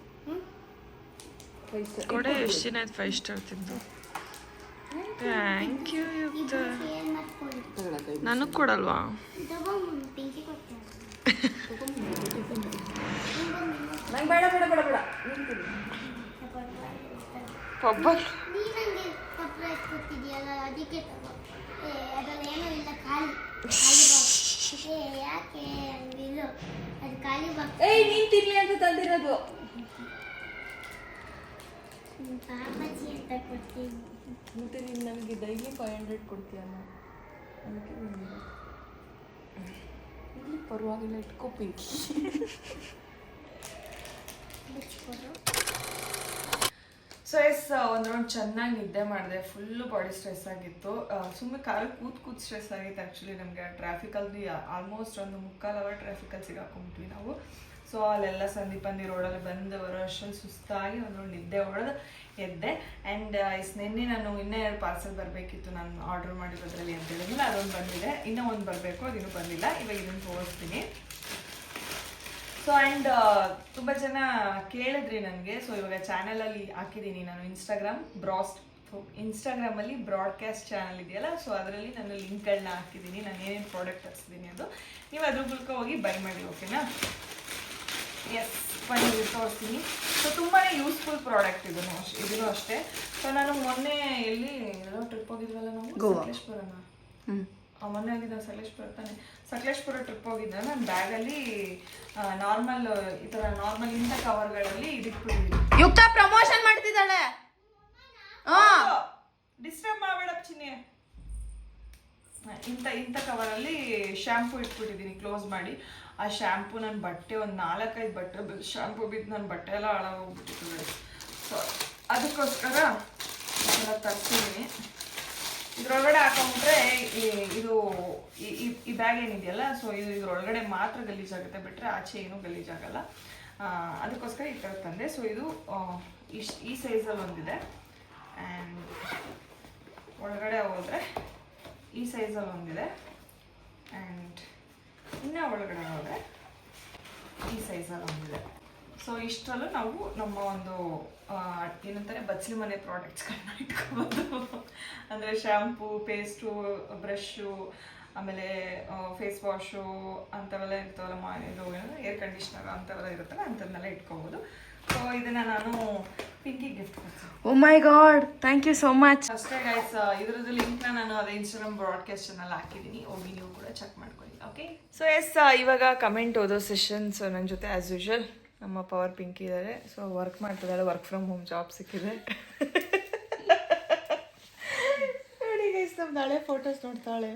5 ಸ್ಟಾರ್ ಕೊಡೆ. ಎಷ್ಟು ದಿನ ಆಯ್ತು 5 ಸ್ಟಾರ್ ತಿಂದು? ಥ್ಯಾಂಕ್ ಯು ಯುಕ್ತ. ಶೇರ್ ಮಾಡ್ಕೊಳ್ಳಿ. ನನಗೆ ಕೊಡಲ್ವಾ? ತಗೊಂಡು ಪಿಂಕಿ ಕೊಡ್ತೀನಿ. ನಂಗೆ ಬೇಡ ಬೇಡ ಬೇಡ ಬೇಡ. ಪಬ್ಬಲ್ ನೀನಂಗೆ ಸರ್ಪ್ರೈಸ್ ಕೊಟ್ಟಿದ್ಯಲ್ಲ, ಅದಕ್ಕೆ ತಗೋ. ಅದ್ರಲ್ಲಿ ಏನೂ ಇಲ್ಲ, ಖಾಲಿ ಬಾಕ್ಸ್. ಯಾಕೆ ಹಂಗಿಲ್ಲ, ಅದು ಖಾಲಿ ಬಾಕ್ಸ್. ನೀನು ತಿನ್ಲಿ ಅಂತ ತಂದಿರೋದು. ಪಾಪಚ್ಚಿ ಅಂತ ಕೊಡ್ತೀನಿ. ಮತ್ತೆ ನೀನು ನನಗೆ ಡೈಲಿ 500 ಕೊಡ್ತೀಯಲ್ಲ, ಅದಕ್ಕೆ ಇಲ್ಲಿ ಪರವಾಗಿಲ್ಲ, ಇಟ್ಕೋ ಪಿಂಕಿ. ಸೊ ಎಸ್ ಒಂದು ರೌಂಡ್ ಚೆನ್ನಾಗಿ ನಿದ್ದೆ ಮಾಡಿದೆ. ಫುಲ್ಲು ಬಾಡಿ ಸ್ಟ್ರೆಸ್ ಆಗಿತ್ತು. ಸುಮ್ಮನೆ ಕಾರಲ್ಲಿ ಕೂತ್ ಸ್ಟ್ರೆಸ್ ಆಗಿತ್ತು ಆ್ಯಕ್ಚುಲಿ. ನಮಗೆ ಟ್ರಾಫಿಕಲ್ಲಿ ಆಲ್ಮೋಸ್ಟ್ ಒಂದು 3/4 ಅವರ್ ಟ್ರಾಫಿಕಲ್ಲಿ ಸಿಗಾಕೊಂಡ್ವಿ ನಾವು. ಸೊ ಅಲ್ಲೆಲ್ಲ ಸಂದೀಪಂದಿ ರೋಡಲ್ಲಿ ಬಂದು ಬರೋ ಅಷ್ಟರಲ್ಲಿ ಸುಸ್ತಾಗಿ ಒಂದು ನಿದ್ದೆ ಹೊಡೆದು ಎದ್ದೆ. ಆ್ಯಂಡ್ ನೆನ್ನೆ ನಾನು ಇನ್ನೂ 2 ಪಾರ್ಸೆಲ್ ಬರಬೇಕಿತ್ತು ನಾನು ಆರ್ಡರ್ ಮಾಡಿರೋದ್ರಲ್ಲಿ ಅಂತ ಹೇಳಿದ್ಮೇಲೆ ಅದೊಂದು ಬಂದಿದೆ. ಇನ್ನೂ ಒಂದು ಬರಬೇಕು, ಅದಿನ್ನೂ ಬಂದಿಲ್ಲ. ಇವಾಗ ಇದನ್ನು ತೋರಿಸ್ತೀನಿ. ಸೊ ಆ್ಯಂಡ್ ತುಂಬ ಜನ ಕೇಳಿದ್ರಿ ನನಗೆ. ಸೊ ಇವಾಗ ಚಾನಲಲ್ಲಿ ಹಾಕಿದ್ದೀನಿ ನಾನು ಇನ್ಸ್ಟಾಗ್ರಾಮಲ್ಲಿ ಬ್ರಾಡ್ಕಾಸ್ಟ್ ಚಾನಲ್ ಇದೆಯಲ್ಲ, ಸೊ ಅದರಲ್ಲಿ ನಾನು ಲಿಂಕ್ಗಳನ್ನ ಹಾಕಿದ್ದೀನಿ. ನಾನು ಏನೇನು ಪ್ರಾಡಕ್ಟ್ ಹಚ್ಚಿದ್ದೀನಿ ಅದು ನೀವು ಅದ್ರ ಮೂಲಕ ಹೋಗಿ ಬೈ ಮಾಡಿ, ಓಕೆನಾ? ಎಸ್, ಬನ್ನಿ ತೋರಿಸ್ತೀನಿ. ಸೊ ತುಂಬಾ ಯೂಸ್ಫುಲ್ ಪ್ರಾಡಕ್ಟ್ ಇದೂ ಅಷ್ಟೇ. ಸೊ ನಾನು ಮೊನ್ನೆ ಎಲ್ಲಿ ಎಲ್ಲೋ ಟ್ರಿಪ್ ಹೋಗಿದ್ವಲ್ಲ ನಾವು, ಸಕಲೇಶ್ಪುರನ. ಮೊನ್ನೆ ಹೋಗಿದ್ದ ಸಕಲೇಶ್ಪುರ ತಾನೆ. ಸಕಲೇಶ್ಪುರ ಟ್ರಿಪ್ ಹೋಗಿದ್ದ ನಾನು ಬ್ಯಾಗಲ್ಲಿ ನಾರ್ಮಲ್ ಈ ಥರ ನಾರ್ಮಲ್ ಇಂಥ ಕವರ್ಗಳಲ್ಲಿ ಇದಿಟ್ಬಿಟ್ಟಿದ್ದೀನಿ. ಯುಕ್ತ ಪ್ರಮೋಷನ್ ಮಾಡ್ತಿದ್ದಾಳೆ. ಡಿಸ್ಟರ್ಬ್ ಮಾಡಬೇಡ ಚಿನ್ನೆ. ಇಂಥ ಕವರಲ್ಲಿ ಶ್ಯಾಂಪು ಇಟ್ಬಿಟ್ಟಿದ್ದೀನಿ ಕ್ಲೋಸ್ ಮಾಡಿ. ಆ ಶ್ಯಾಂಪು ನನ್ನ ಬಟ್ಟೆ ಒಂದು 4-5 ಬಟ್ಟೆ ಶ್ಯಾಂಪು ಬಿದ್ದು ನನ್ನ ಬಟ್ಟೆ ಎಲ್ಲ ಹಾಳಾಗೋಗ್ಬಿಟ್ಟಿತ್ತು. ಸೊ ಅದಕ್ಕೋಸ್ಕರ ಎಲ್ಲ ತರ್ಸಿದ್ದೀನಿ. ಇದ್ರೊಳಗಡೆ ಹಾಕೊಂಡ್ರೆ ಇದು ಈ ಬ್ಯಾಗ್ ಏನಿದೆಯಲ್ಲ, ಸೊ ಇದು ಇದ್ರೊಳಗಡೆ ಮಾತ್ರ ಗಲೀಜಾಗುತ್ತೆ, ಬಿಟ್ಟರೆ ಆಚೆ ಏನೂ ಗಲೀಜಾಗಲ್ಲ. ಅದಕ್ಕೋಸ್ಕರ ಈ ಥರ ತಂದೆ. ಸೊ ಇದು ಈ ಸೈಜಲ್ಲಿ ಒಂದಿದೆ. ಆ್ಯಂಡ್ ಒಳಗಡೆ ಹೋದರೆ ಈ ಸೈಜಲ್ಲಿ ಒಂದಿದೆ. ಆ್ಯಂಡ್ ಇನ್ನೂ ಒಳಗಡೆ ಹೋದರೆ ಈ ಸೈಜಲ್ಲಿ ಒಂದಿದೆ. ಸೊ ಇಷ್ಟರಲ್ಲೂ ನಾವು ನಮ್ಮ ಒಂದು ಏನಂತಾರೆ ಬಚ್ಚಲಿ ಮನೆ ಪ್ರಾಡಕ್ಟ್ಸ್ಗಳನ್ನ ಇಟ್ಕೋಬೋದು. ಅಂದರೆ ಶ್ಯಾಂಪು, ಪೇಸ್ಟು, ಬ್ರಷು, ಆಮೇಲೆ ಫೇಸ್ ವಾಶು ಅಂಥವೆಲ್ಲ ಇರ್ತಾವಲ್ಲ, ಇದು ಏನಂದರೆ ಏರ್ ಕಂಡೀಷ್ನರ್ ಅಂಥವೆಲ್ಲ ಇರುತ್ತಲ್ಲ, ಅಂಥದ್ದನ್ನೆಲ್ಲ ಇಟ್ಕೋಬೋದು. ಸೊ ಇದನ್ನು ನಾನು ಪಿಂಕಿ ಗಿಫ್ಟ್ ಕೊಡ್ತೀನಿ. Oh my god, thank you so much. ಅಷ್ಟೇ ಗೈಸ್, ಇದ್ರದ್ದು ಲಿಂಕ್ನ ನಾನು ಅದೇ ಇನ್ಸ್ಟಾಗ್ರಾಮ್ ಬ್ರಾಡ್ಕಾಸ್ಟ್ ಚಾನಲ್ ಹಾಕಿದ್ದೀನಿ, ಹೋಗಿ ನೀವು ಕೂಡ ಚೆಕ್ ಮಾಡ್ಕೊಳ್ಳಿ, ಓಕೆ? ಸೊ ಎಸ್, ಇವಾಗ ಕಮೆಂಟ್ ಓದೋ ಸೆಷನ್. ಸೊ ನನ್ನ ಜೊತೆ ಆ್ಯಸ್ ಯೂಶುವಲ್ ನಮ್ಮ ಪವರ್ ಪಿಂಕಿ ಇದ್ದಾರೆ. ಸೊ ವರ್ಕ್ ಮಾಡ್ತಿದ್ದಾಳೆ, ವರ್ಕ್ ಫ್ರಮ್ ಹೋಮ್ ಜಾಬ್ ಸಿಕ್ಕಿದೆ. ನೋಡಿ ಗೈಸ್, ನಮ್ದು ಹಳೆ ಫೋಟೋಸ್ ನೋಡ್ತಾಳೆ.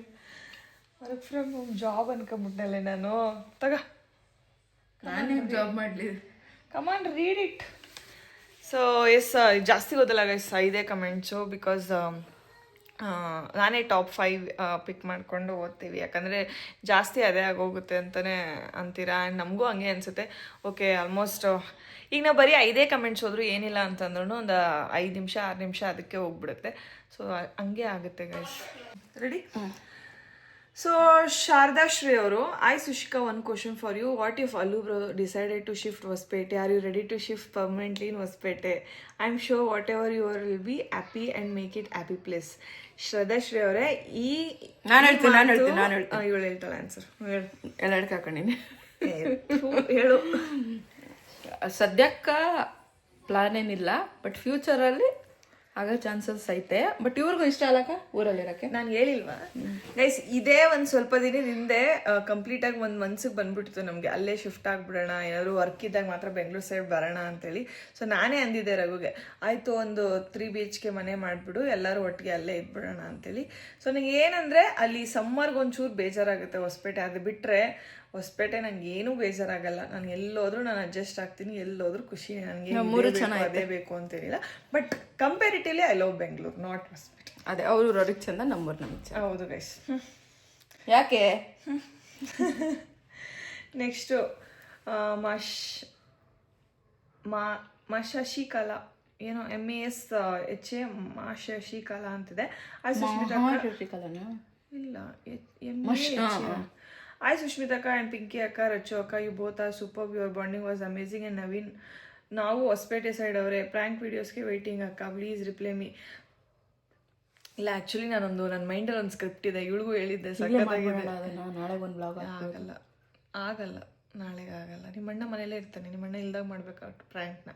ವರ್ಕ್ ಫ್ರಮ್ ಹೋಮ್ ಜಾಬ್ ಅನ್ಕೊಂಬಿಟ್ನಲ್ಲೇ ನಾನು. ನಾನೇ ಜಾಬ್ ಮಾಡಲಿ. Come on read it. So yes, ಜಾಸ್ತಿ ಓದಲ್ಲ ಗೈಸ್, 5 ಕಮೆಂಟ್ಸು. ಬಿಕಾಸ್ ನಾನೇ ಟಾಪ್ 5 ಪಿಕ್ ಮಾಡಿಕೊಂಡು ಓದ್ತೀವಿ. ಯಾಕಂದರೆ ಜಾಸ್ತಿ ಅದೇ ಆಗೋಗುತ್ತೆ ಅಂತಲೇ ಅಂತೀರಾ. ಆ್ಯಂಡ್ ನಮಗೂ ಹಂಗೆ ಅನಿಸುತ್ತೆ. ಓಕೆ, ಆಲ್ಮೋಸ್ಟ್ ಈಗ ನಾವು ಬರೀ 5 ಕಮೆಂಟ್ಸ್ ಹೋದ್ರು ಏನಿಲ್ಲ ಅಂತಂದ್ರೂ ಒಂದು 5 ನಿಮಿಷ 6 ನಿಮಿಷ ಅದಕ್ಕೆ ಹೋಗ್ಬಿಡುತ್ತೆ. ಸೊ ಹಂಗೆ ಆಗುತ್ತೆ guys. Ready? So Sharada Shri ಅವರು, I ಸುಶಿಕಾ, 1 question for you. What if Allu bro decided to shift Hospete? Are you ready to shift permanently in Hospete? I'm sure whatever you are will be happy and make it happy place. ಶ್ರದ್ಧಾ ಶ್ರೀ ಅವರೇ, ನಾನು ಹೇಳ್ತೀನಿ. ಇವಳು ಹೇಳ್ತಾಳೆ answer. ಎಲ್ಲ ಹಿಡ್ಕ ಹಾಕೊಂಡಿನಿ. ಹೇಳು. ಸದ್ಯಕ್ಕೆ plan ಏನಿಲ್ಲ, but ಫ್ಯೂಚರಲ್ಲಿ ಆಗೋ ಚಾನ್ಸಸ್ ಐತೆ. ಬಟ್ ಇವ್ರಿಗೂ ಇಷ್ಟ ಅಲ್ಲಕ್ಕ ಊರಲ್ಲಿರೋಕ್ಕೆ. ನಾನು ಹೇಳಿಲ್ವಾ ಗೈಸ್, ಇದೇ ಒಂದು ಸ್ವಲ್ಪ ದಿನದ ಹಿಂದೆ ಕಂಪ್ಲೀಟಾಗಿ ಒಂದು ಮನ್ಸಿಗೆ ಬಂದ್ಬಿಟ್ಟಿತ್ತು ನಮಗೆ, ಅಲ್ಲೇ ಶಿಫ್ಟ್ ಆಗಿಬಿಡೋಣ, ಏನಾದ್ರು ವರ್ಕ್ ಇದ್ದಾಗ ಮಾತ್ರ ಬೆಂಗಳೂರು ಸೈಡ್ ಬರೋಣ ಅಂತೇಳಿ. ಸೊ ನಾನೇ ಅಂದಿದ್ದೆ ರಘುಗೆ, ಆಯಿತು ಒಂದು 3 BHK ಮನೆ ಮಾಡಿಬಿಡು, ಎಲ್ಲರೂ ಒಟ್ಟಿಗೆ ಅಲ್ಲೇ ಇದ್ಬಿಡೋಣ ಅಂತೇಳಿ. ಸೊ ನನಗೆ ಏನಂದರೆ ಅಲ್ಲಿ ಸಮ್ಮರ್ಗೆ ಒಂಚೂರು ಬೇಜಾರಾಗುತ್ತೆ ಹೊಸಪೇಟೆ. ಅದು ಬಿಟ್ಟರೆ ಹೊಸಪೇಟೆ ನಂಗೆ ಏನೂ ಬೇಜಾರಾಗಲ್ಲ. ನಾನು ಎಲ್ಲೋದ್ರೂ ನಾನು ಅಡ್ಜಸ್ಟ್ ಆಗ್ತೀನಿ, ಎಲ್ಲೋದ್ರೂ ಖುಷಿ. ನನಗೆ ಅದೇ ಬೇಕು ಅಂತೇನಿಲ್ಲ. But comparatively I love Bengaluru, not Hosapete. ಅದೇ ಅವರು ಅವ್ರಿಗೆ ಚಂದ, ನಮ್ಮೂರು ನಮಗೆ ಚಂದ. ಹೌದು ಗೈಸ್. ಯಾಕೆ? ನೆಕ್ಸ್ಟು ಶಶಿಕಲಾ, ಏನೋ MASHA ಶಶಿಕಲಾ ಅಂತಿದೆ. ಇಲ್ಲ, Hi Sushmita Akka and Pinky Akka, Rachu Akka, you both are superb. Your bonding was amazing. And Naveen, now Hospete side avare prank videos ke waiting Akka, please reply me. ಇಲ್ಲ actually ನನ್ನ ಮೈಂಡಲ್ಲಿ ಒಂದು script ಇದೆ, ಇವಳಿಗೂ ಹೇಳಿದ್ದೆ, ಸಕ್ಕತ್ತಾಗಿದೆ. ನಾಳೆ ಒಂದು blog ಆಗಲ್ಲ ನಾಳೆಗೆ ಆಗಲ್ಲ. ನಿಮ್ಮಣ್ಣ ಮನೇಲೇ ಇರ್ತಾನೆ, ನಿಮ್ಮಣ್ಣ ಇಲ್ದಾಗ ಮಾಡ್ಬೇಕಾಗ್ತು ಪ್ರ್ಯಾಂಕ್ನ.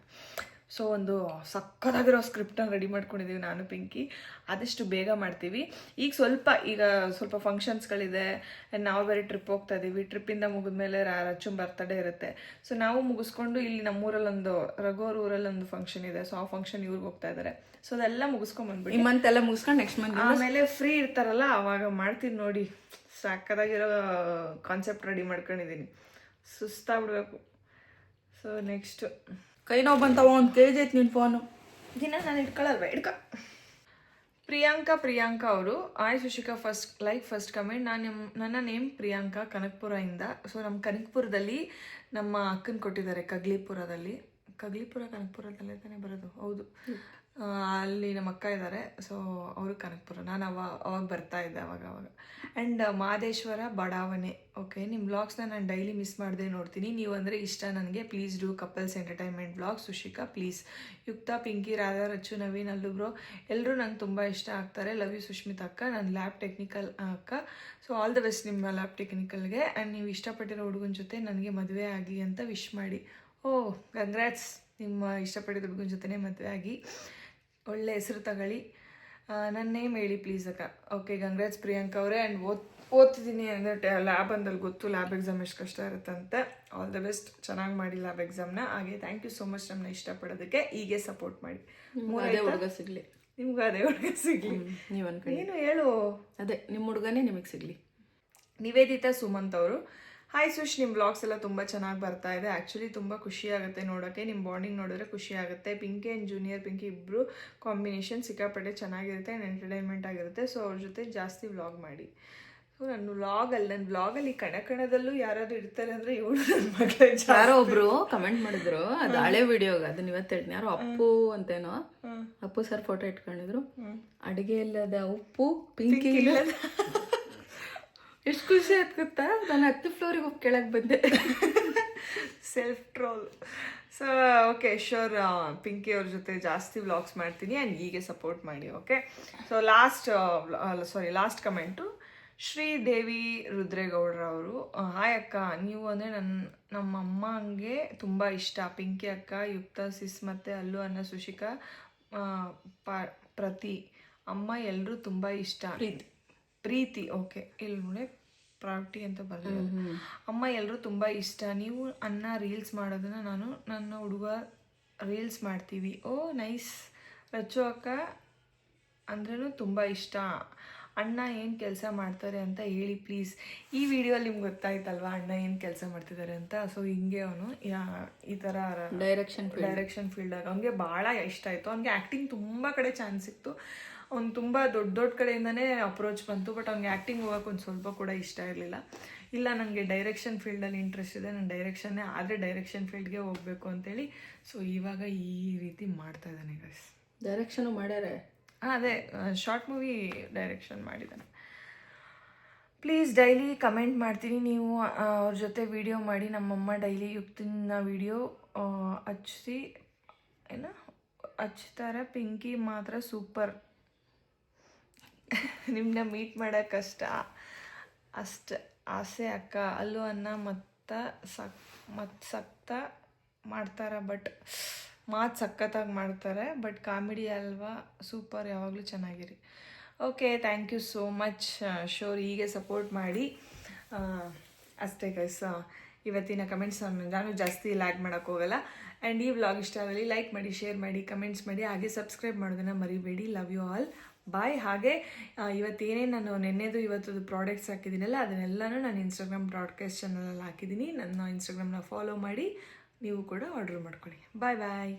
ಸೊ ಒಂದು ಸಕ್ಕತ್ತಾಗಿರೋ ಸ್ಕ್ರಿಪ್ಟನ್ನು ರೆಡಿ ಮಾಡ್ಕೊಂಡಿದ್ದೀವಿ ನಾನು ಪಿಂಕಿ. ಆದಷ್ಟು ಬೇಗ ಮಾಡ್ತೀವಿ. ಈಗ ಸ್ವಲ್ಪ ಫಂಕ್ಷನ್ಸ್ಗಳಿದೆ. ನಾವು ಬೇರೆ ಟ್ರಿಪ್ ಹೋಗ್ತಾ ಇದ್ದೀವಿ. ಟ್ರಿಪ್ಪಿಂದ ಮುಗಿದ್ಮೇಲೆ ರಚ್ಚುನ್ ಬರ್ತಡೇ ಇರುತ್ತೆ. ಸೊ ನಾವು ಮುಗಿಸ್ಕೊಂಡು ಇಲ್ಲಿ ನಮ್ಮೂರಲ್ಲೊಂದು ರಘೋರ್ ಊರಲ್ಲೊಂದು ಫಂಕ್ಷನ್ ಇದೆ. ಸೊ ಆ ಫಂಕ್ಷನ್ ಇವ್ರಿಗೆ ಹೋಗ್ತಾ ಇದ್ದಾರೆ. ಸೊ ಅದೆಲ್ಲ ಮುಗಿಸ್ಕೊಂಡ್ಬಂದ್ಬಿಟ್ಟು ಈ ಮಂತ್ ಎಲ್ಲ ಮುಗಿಸ್ಕೊಂಡು ನೆಕ್ಸ್ಟ್ ಮಂತ್ ಆಮೇಲೆ ಫ್ರೀ ಇರ್ತಾರಲ್ಲ ಅವಾಗ ಮಾಡ್ತೀನಿ ನೋಡಿ. ಸಕ್ಕತ್ತಾಗಿರೋ ಕಾನ್ಸೆಪ್ಟ್ ರೆಡಿ ಮಾಡ್ಕೊಂಡಿದ್ದೀನಿ, ಸುಸ್ತಾಗ್ಬಿಡ್ಬೇಕು. ಸೊ ನೆಕ್ಸ್ಟ್ ಕೈ ನೋವು ಬಂತಾವ, 1 kg ಐತೆ ನಿನ್ನ ಫೋನು. ದಿನ ನಾನು ಇಟ್ಕೊಳ್ಳಲ್ವ ಇಟ್ಕ. ಪ್ರಿಯಾಂಕಾ ಅವರು ಆಯ್ ಸುಶಿಕಾ ಫಸ್ಟ್ ಕಮೆಂಟ್. ನನ್ನ ನೇಮ್ ಪ್ರಿಯಾಂಕಾ ಕನಕಪುರದಿಂದ. ಸೊ ನಮ್ಮ ಕನಕಪುರದಲ್ಲಿ ನಮ್ಮ ಅಕ್ಕನ ಕೊಟ್ಟಿದ್ದಾರೆ ಕನಕಪುರದಲ್ಲೇ ತಾನೇ ಬರೋದು. ಹೌದು, ಅಲ್ಲಿ ನಮ್ಮ ಅಕ್ಕ ಇದ್ದಾರೆ. ಸೊ ಅವರು ಕನಕಪುರ. ನಾನು ಅವಾಗ ಬರ್ತಾ ಇದ್ದೆ ಅವಾಗ. ಆ್ಯಂಡ್ ಮಹದೇಶ್ವರ ಬಡಾವಣೆ. ಓಕೆ, ನಿಮ್ಮ ವ್ಲಾಗ್ಸ್ನ ನಾನು ಡೈಲಿ ಮಿಸ್ ಮಾಡದೆ ನೋಡ್ತೀನಿ. ನೀವು ಅಂದರೆ ಇಷ್ಟ ನನಗೆ. Please do couples entertainment vlog Sushika please. Yukta, Pinki, Radha, Rachchu, Naveen, ಅಲ್ಲು ಬ್ರೋ ಎಲ್ಲರೂ ನಂಗೆ ತುಂಬ ಇಷ್ಟ ಆಗ್ತಾರೆ. ಲವ್ ಯು ಸುಷ್ಮಿತಾ ಅಕ್ಕ, ನನ್ನ ಲ್ಯಾಬ್ ಟೆಕ್ನಿಕಲ್ ಅಕ್ಕ. ಸೊ ಆಲ್ ದ ಬೆಸ್ಟ್ ನಿಮ್ಮ ಲ್ಯಾಬ್ ಟೆಕ್ನಿಕಲ್ಗೆ. ಆ್ಯಂಡ್ ನೀವು ಇಷ್ಟಪಟ್ಟಿರೋ ಹುಡುಗನ ಜೊತೆ ನನಗೆ ಮದುವೆ ಆಗಿ ಅಂತ ವಿಶ್ ಮಾಡಿ. ಓಹ್ ಕಂಗ್ರ್ಯಾಟ್ಸ್, ನಿಮ್ಮ ಇಷ್ಟಪಟ್ಟಿರೋ ಹುಡುಗನ ಜೊತೆನೇ ಮದುವೆ ಆಗಿ ಒಳ್ಳೆ ಹೆಸರು ತಗೊಳ್ಳಿ. ನನ್ನ ನೇಮ್ ಹೇಳಿ ಪ್ಲೀಸ್ ಅಕ್ಕ. ಓಕೆ, ಕಂಗ್ರ್ಯಾಟ್ಸ್ ಪ್ರಿಯಾಂಕಾ ಅವರೇ. ಆ್ಯಂಡ್ ಓದ್ತಿದ್ದೀನಿ ಅಂದರೆ ಲ್ಯಾಬ್ ಅಂದಲ್ಲಿ ಗೊತ್ತು, ಲ್ಯಾಬ್ ಎಕ್ಸಾಮ್ ಎಷ್ಟು ಕಷ್ಟ ಇರುತ್ತಂತೆ. ಆಲ್ ದ ಬೆಸ್ಟ್, ಚೆನ್ನಾಗಿ ಮಾಡಿ ಲ್ಯಾಬ್ ಎಕ್ಸಾಮ್ನ. ಹಾಗೆ ಥ್ಯಾಂಕ್ ಯು ಸೋ ಮಚ್ ನಮ್ಮನ್ನ ಇಷ್ಟಪಡೋದಕ್ಕೆ. ಹೀಗೆ ಸಪೋರ್ಟ್ ಮಾಡಿ. ಅದೇ ಹುಡುಗ ಸಿಗಲಿ ನಿಮ್ಗೆ, ಅದೇ ಹುಡುಗ ಸಿಗಲಿ. ನೀವು ಅನ್ಕೊಂಡು ಏನು ಹೇಳು, ಅದೇ ನಿಮ್ಮ ಹುಡುಗನೇ ನಿಮಗೆ ಸಿಗಲಿ. ನಿವೇದಿತಾ ಸುಮಂತ್ ಅವರು, ಹಾಯ್ ಸುಶ್, ನಿಮ್ಮ ಬ್ಲಾಗ್ಸ್ ಎಲ್ಲ ತುಂಬ ಚೆನ್ನಾಗಿ ಬರ್ತಾ ಇದೆ. ಆ್ಯಕ್ಚುಲಿ ತುಂಬ ಖುಷಿ ಆಗುತ್ತೆ ನೋಡೋಕ್ಕೆ. ನಿಮ್ಮ ಬಾಂಡಿಂಗ್ ನೋಡಿದ್ರೆ ಖುಷಿ ಆಗುತ್ತೆ. ಪಿಂಕಿ ಆ್ಯಂಡ್ ಜೂನಿಯರ್ ಪಿಂಕಿ ಇಬ್ಬರು ಕಾಂಬಿನೇಷನ್ ಸಿಕ್ಕಾಪಟ್ಟೆ ಚೆನ್ನಾಗಿರುತ್ತೆ ಆ್ಯಂಡ್ ಎಂಟರ್ಟೈನ್ಮೆಂಟ್ ಆಗಿರುತ್ತೆ. ಸೊ ಅವ್ರ ಜೊತೆ ಜಾಸ್ತಿ ವ್ಲಾಗ್ ಮಾಡಿ. ಸೊ ನನ್ನ ವ್ಲಾಗಲ್ಲಿ ಕಣದಲ್ಲೂ ಯಾರಾದ್ರು ಇರ್ತಾರೆ ಅಂದರೆ ಇವಳು ನನ್ನ ಮಗಳೇ. ಯಾರೋ ಒಬ್ರು ಕಮೆಂಟ್ ಮಾಡಿದ್ರು, ಅದು ಹಳೆ ವಿಡಿಯೋಗೆ, ಅದನ್ನ ಇವತ್ತು ಹೇಳ್ತೀನಿ. ಯಾರೋ ಅಪ್ಪು ಅಂತೇನೋ, ಅಪ್ಪು ಸರ್ ಫೋಟೋ ಇಟ್ಕೊಂಡಿದ್ರು. ಅಡುಗೆ ಇಲ್ಲದ ಉಪ್ಪು, ಪಿಂಕಿ ಇಲ್ಲ. ಎಷ್ಟು ಖುಷಿ ಆಯ್ತು ಗೊತ್ತಾ, ನಾನು 10th ಫ್ಲೋರಿಗೆ ಹೋಗಿ ಕೆಳಗೆ ಬಂದೆ. Self troll. So okay, sure Pinki ಅವ್ರ ಜೊತೆ ಜಾಸ್ತಿ ವ್ಲಾಗ್ಸ್ ಮಾಡ್ತೀನಿ ಆ್ಯಂಡ್ ಹೀಗೆ ಸಪೋರ್ಟ್ ಮಾಡಿ. Okay, so last comment Sridevi ರುದ್ರೇಗೌಡ್ರ ಅವರು. ಹಾಯ್ ಅಕ್ಕ, ನೀವು ಅಂದರೆ ನಮ್ಮ ಅಮ್ಮಂಗೆ ತುಂಬ ಇಷ್ಟ. ಪಿಂಕಿ ಅಕ್ಕ, ಯುಕ್ತ ಸಿಸ್ ಮತ್ತು ಅಲ್ಲು ಅನ್ನ, ಸುಶಿಕಾ, ಪ್ರತಿ ಅಮ್ಮ ಎಲ್ಲರೂ ತುಂಬ ಇಷ್ಟ. ಪ್ರೀತಿ ಓಕೆ, ಇಲ್ಲಿ ನೋಡಿ ಪ್ರಾಪ್ಟಿ ಅಂತ ಬರಲಿಲ್ಲ. ಅಮ್ಮ ಎಲ್ಲರೂ ತುಂಬ ಇಷ್ಟ. ನೀವು ಅನ್ನ ರೀಲ್ಸ್ ಮಾಡೋದನ್ನ ನನ್ನ ಹುಡುಗ ರೀಲ್ಸ್ ಮಾಡ್ತೀವಿ. ಓ ನೈಸ್. ರಚ್ಚು ಅಕ್ಕ ಅಂದ್ರೂ ತುಂಬ ಇಷ್ಟ. ಅಣ್ಣ ಏನು ಕೆಲಸ ಮಾಡ್ತಾರೆ ಅಂತ ಹೇಳಿ ಪ್ಲೀಸ್. ಈ ವಿಡಿಯೋಲ್ಲಿ ನಿಮ್ಗೆ ಗೊತ್ತಾಯ್ತಲ್ವಾ ಅಣ್ಣ ಏನು ಕೆಲಸ ಮಾಡ್ತಿದ್ದಾರೆ ಅಂತ. ಸೊ ಹಿಂಗೆ ಅವನು ಈ ಥರ ಡೈರೆಕ್ಷನ್ ಫೀಲ್ಡಾಗ ಅವನಿಗೆ ಭಾಳ ಇಷ್ಟ ಆಯಿತು. ಅವನಿಗೆ ಆ್ಯಕ್ಟಿಂಗ್ ತುಂಬ ಕಡೆ ಚಾನ್ಸ್ ಸಿಕ್ತು. ಅವ್ನು ತುಂಬ ದೊಡ್ಡ ಕಡೆಯಿಂದನೇ ಅಪ್ರೋಚ್ ಬಂತು. ಬಟ್ ಅವ್ನಿಗೆ ಆ್ಯಕ್ಟಿಂಗ್ ಹೋಗೋಕೆ ಒಂದು ಸ್ವಲ್ಪ ಕೂಡ ಇಷ್ಟ ಇರಲಿಲ್ಲ. ಇಲ್ಲ ನನಗೆ ಡೈರೆಕ್ಷನ್ ಫೀಲ್ಡಲ್ಲಿ ಇಂಟ್ರೆಸ್ಟ್ ಇದೆ, ನಾನು ಡೈರೆಕ್ಷನ್ನೇ ಆದರೆ ಡೈರೆಕ್ಷನ್ ಫೀಲ್ಡ್ಗೆ ಹೋಗಬೇಕು ಅಂತೇಳಿ. ಸೊ ಇವಾಗ ಈ ರೀತಿ ಮಾಡ್ತಾ ಇದ್ದಾನೆ ಗೈಸ್. ಡೈರೆಕ್ಷನು ಮಾಡ್ಯಾರೆ. ಅದೇ ಶಾರ್ಟ್ ಮೂವಿ ಡೈರೆಕ್ಷನ್ ಮಾಡಿದ್ದಾನೆ. ಪ್ಲೀಸ್ ಡೈಲಿ ಕಮೆಂಟ್ ಮಾಡ್ತೀನಿ. ನೀವು ಅವ್ರ ಜೊತೆ ವಿಡಿಯೋ ಮಾಡಿ. ನಮ್ಮಮ್ಮ ಡೈಲಿ ಯುಕ್ತಿನ ವಿಡಿಯೋ ಹಚ್ತಾರೆ. ಪಿಂಕಿ ಮಾತ್ರ ಸೂಪರ್. ನಿಮ್ಮನ್ನ ಮೀಟ್ ಮಾಡೋಕ್ಕಷ್ಟ ಅಷ್ಟು ಆಸೆ ಅಕ್ಕ. ಅಲ್ಲೂ ಅನ್ನ ಮತ್ತು ಸಕ್ತ ಮಾಡ್ತಾರೆ. ಮಾತು ಸಖತ್ತಾಗಿ ಮಾಡ್ತಾರೆ. ಬಟ್ ಕಾಮಿಡಿ ಅಲ್ವಾ, ಸೂಪರ್, ಯಾವಾಗಲೂ ಚೆನ್ನಾಗಿರಿ. Okay, thank you so much. Sure ಹೀಗೆ ಸಪೋರ್ಟ್ ಮಾಡಿ. ಅಷ್ಟೇ ಗೈಸ್, ಇವತ್ತಿನ ಕಮೆಂಟ್ಸ್ ನಾನು ಜಾಸ್ತಿ ಲ್ಯಾಗ್ ಮಾಡೋಕ್ಕೋಗಲ್ಲ. ಆ್ಯಂಡ್ ಈ ವ್ಲಾಗ್ ಇಷ್ಟ ಆಗಲಿ ಲೈಕ್ ಮಾಡಿ, ಶೇರ್ ಮಾಡಿ, ಕಮೆಂಟ್ಸ್ ಮಾಡಿ, ಹಾಗೆ ಸಬ್ಸ್ಕ್ರೈಬ್ ಮಾಡೋದನ್ನು ಮರಿಬೇಡಿ. ಲವ್ ಯು ಆಲ್, ಬಾಯ್. ಹಾಗೆ ಇವತ್ತೇನೇ ನಾನು ಇವತ್ತು ಪ್ರಾಡಕ್ಟ್ಸ್ ಹಾಕಿದ್ದೀನಲ್ಲ ಅದನ್ನೆಲ್ಲನೂ ನಾನು ಇನ್ಸ್ಟಾಗ್ರಾಮ್ ಬ್ರಾಡ್ಕಾಸ್ಟ್ ಚಾನಲಲ್ಲಿ ಹಾಕಿದ್ದೀನಿ. ನನ್ನ ಇನ್ಸ್ಟಾಗ್ರಾಮ್ನ ಫಾಲೋ ಮಾಡಿ, ನೀವು ಕೂಡ ಆರ್ಡರ್ ಮಾಡ್ಕೊಳ್ಳಿ. ಬಾಯ್ ಬಾಯ್.